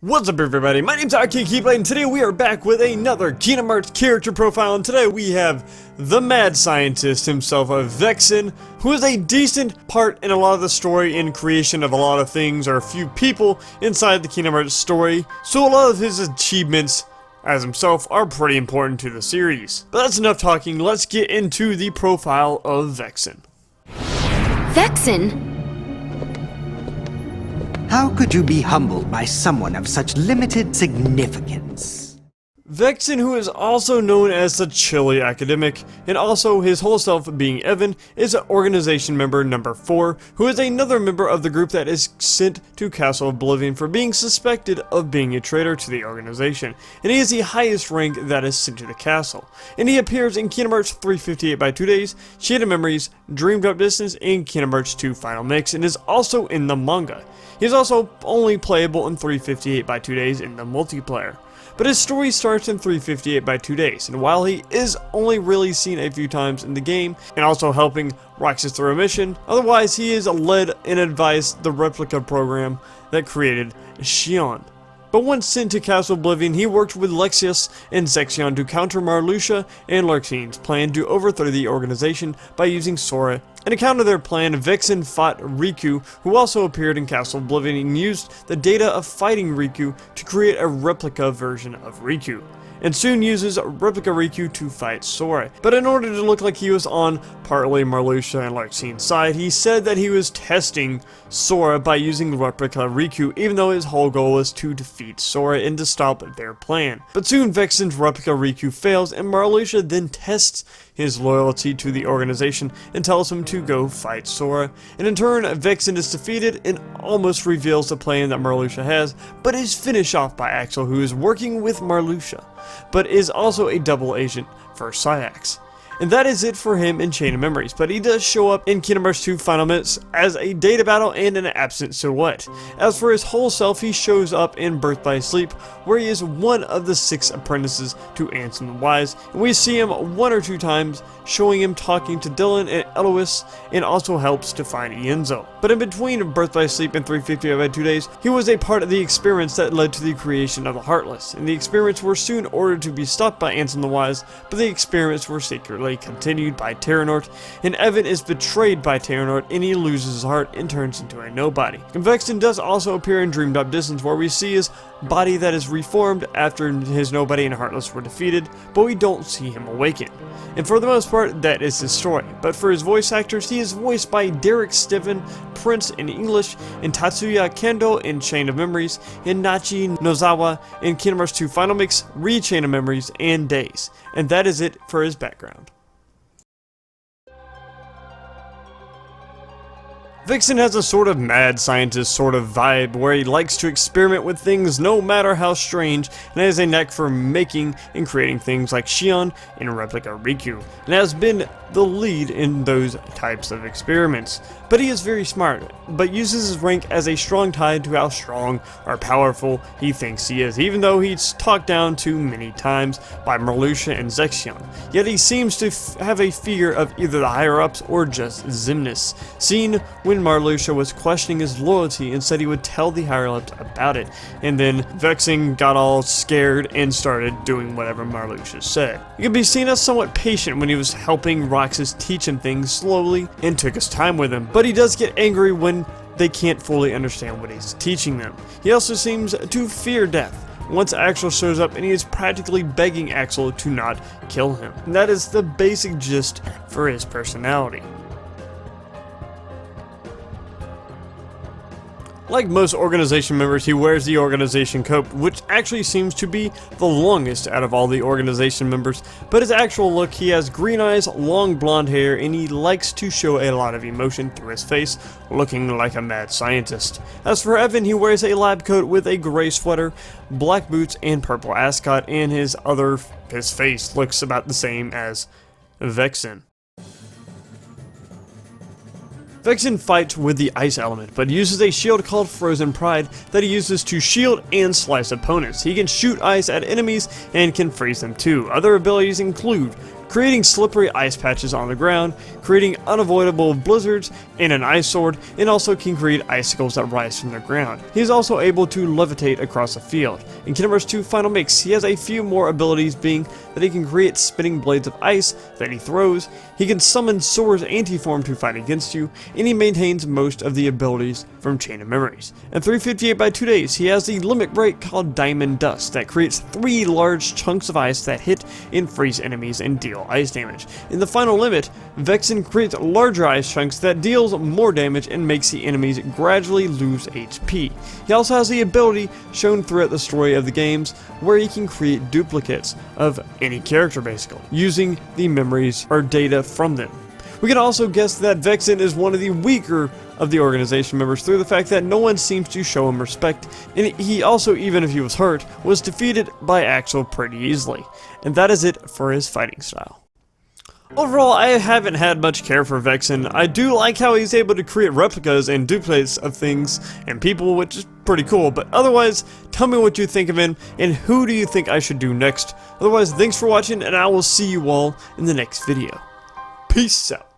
What's up everybody, my name's Keyblade and today we are back with another Kingdom Hearts character profile, and today we have the mad scientist himself, VEXEN, who is a decent part in a lot of the story and creation of a lot of things, or a few people inside the Kingdom Hearts story, so a lot of his achievements as himself are pretty important to the series. But that's enough talking, let's get into the profile of VEXEN. VEXEN? How could you be humbled by someone of such limited significance? VEXEN, who is also known as the Chilly Academic, and also his whole self being Evan, is organization member number 4, who is another member of the group that is sent to Castle Oblivion for being suspected of being a traitor to the organization, and he is the highest rank that is sent to the castle. And he appears in Kingdom Hearts 358 by 2 Days, Shaded Memories, Dream Drop Distance, and Kingdom Hearts 2 Final Mix, and is also in the manga. He is also only playable in 358 by 2 Days in the multiplayer. But his story starts in 358 by 2 Days, and while he is only really seen a few times in the game, and also helping Roxas through a mission, otherwise he is led and advised the replica program that created Xion. But once sent to Castle Oblivion, he worked with Lexius and Zexion to counter Marluxia and Larxine's plan to overthrow the organization by using Sora. And to counter their plan, VEXEN fought Riku, who also appeared in Castle Oblivion, and used the data of fighting Riku to create a replica version of Riku, and soon uses replica Riku to fight Sora. But in order to look like he was on partly Marluxia and Larxine's side, he said that he was testing Sora by using replica Riku, even though his whole goal was to defeat Sora and to stop their plan. But soon VEXEN's replica Riku fails, and Marluxia then tests his loyalty to the organization and tells him to go fight Sora. And in turn, VEXEN is defeated and almost reveals the plan that Marluxia has, but is finished off by Axel, who is working with Marluxia, but is also a double agent for Syax. And that is it for him in Chain of Memories, but he does show up in Kingdom Hearts 2 Final Mix as a data battle and an absent silhouette. As for his whole self, he shows up in Birth by Sleep, where he is one of the 6 apprentices to Ansem the Wise, and we see him 1 or 2 times, showing him talking to Dylan and Eloise, and also helps to find Ienzo. But in between Birth by Sleep and 358 by 2 Days, he was a part of the experiments that led to the creation of the Heartless, and the experiments were soon ordered to be stopped by Ansem the Wise, but the experiments were secretly continued by Terranort, and Evan is betrayed by Terranort, and he loses his heart and turns into a nobody. And VEXEN does also appear in Dream Drop Distance, where we see his body that is reformed after his nobody and Heartless were defeated, but we don't see him awaken. And for the most part, that is his story. But for his voice actors, he is voiced by Derek Stiven, Prince in English, and Tatsuya Kendo in Chain of Memories, and Nachi Nozawa in Kingdom Hearts 2 Final Mix, Chain of Memories, and Days. And that is it for his background. VEXEN has a sort of mad scientist sort of vibe, where he likes to experiment with things no matter how strange, and has a knack for making and creating things like Xion and replica Riku, and has been the lead in those types of experiments. But he is very smart, but uses his rank as a strong tide to how strong or powerful he thinks he is, even though he's talked down to many times by Marluxia and Zexion. Yet he seems to have a fear of either the higher-ups or just Xemnas, seen when Marluxia was questioning his loyalty and said he would tell the higher-ups about it, and then VEXEN got all scared and started doing whatever Marluxia said. He could be seen as somewhat patient when he was helping Roxas teach him things slowly and took his time with him, but he does get angry when they can't fully understand what he's teaching them. He also seems to fear death once Axel shows up, and he is practically begging Axel to not kill him. And that is the basic gist for his personality. Like most organization members, he wears the organization coat, which actually seems to be the longest out of all the organization members, but his actual look, he has green eyes, long blonde hair, and he likes to show a lot of emotion through his face, looking like a mad scientist. As for Evan, he wears a lab coat with a gray sweater, black boots, and purple ascot, and his face looks about the same as VEXEN. VEXEN fights with the ice element, but uses a shield called Frozen Pride that he uses to shield and slice opponents. He can shoot ice at enemies and can freeze them too. Other abilities include creating slippery ice patches on the ground, creating unavoidable blizzards and an ice sword, and also can create icicles that rise from the ground. He is also able to levitate across a field. In Kingdom Hearts 2 Final Mix, he has a few more abilities, being that he can create spinning blades of ice that he throws, he can summon Sora's anti-form to fight against you, and he maintains most of the abilities from Chain of Memories. At 358 by 2 days, he has the limit break called Diamond Dust that creates 3 large chunks of ice that hit and freeze enemies and deal ice damage. In the final limit, VEXEN creates larger ice chunks that deals more damage and makes the enemies gradually lose HP. He also has the ability shown throughout the story of the games where he can create duplicates of any character basically, using the memories or data from them. We can also guess that VEXEN is one of the weaker of the organization members through the fact that no one seems to show him respect, and he also, even if he was hurt, was defeated by Axel pretty easily. And that is it for his fighting style. Overall, I haven't had much care for VEXEN. I do like how he's able to create replicas and duplicates of things and people, which is pretty cool, but otherwise, tell me what you think of him, and who do you think I should do next. Otherwise, thanks for watching, and I will see you all in the next video. Peace out.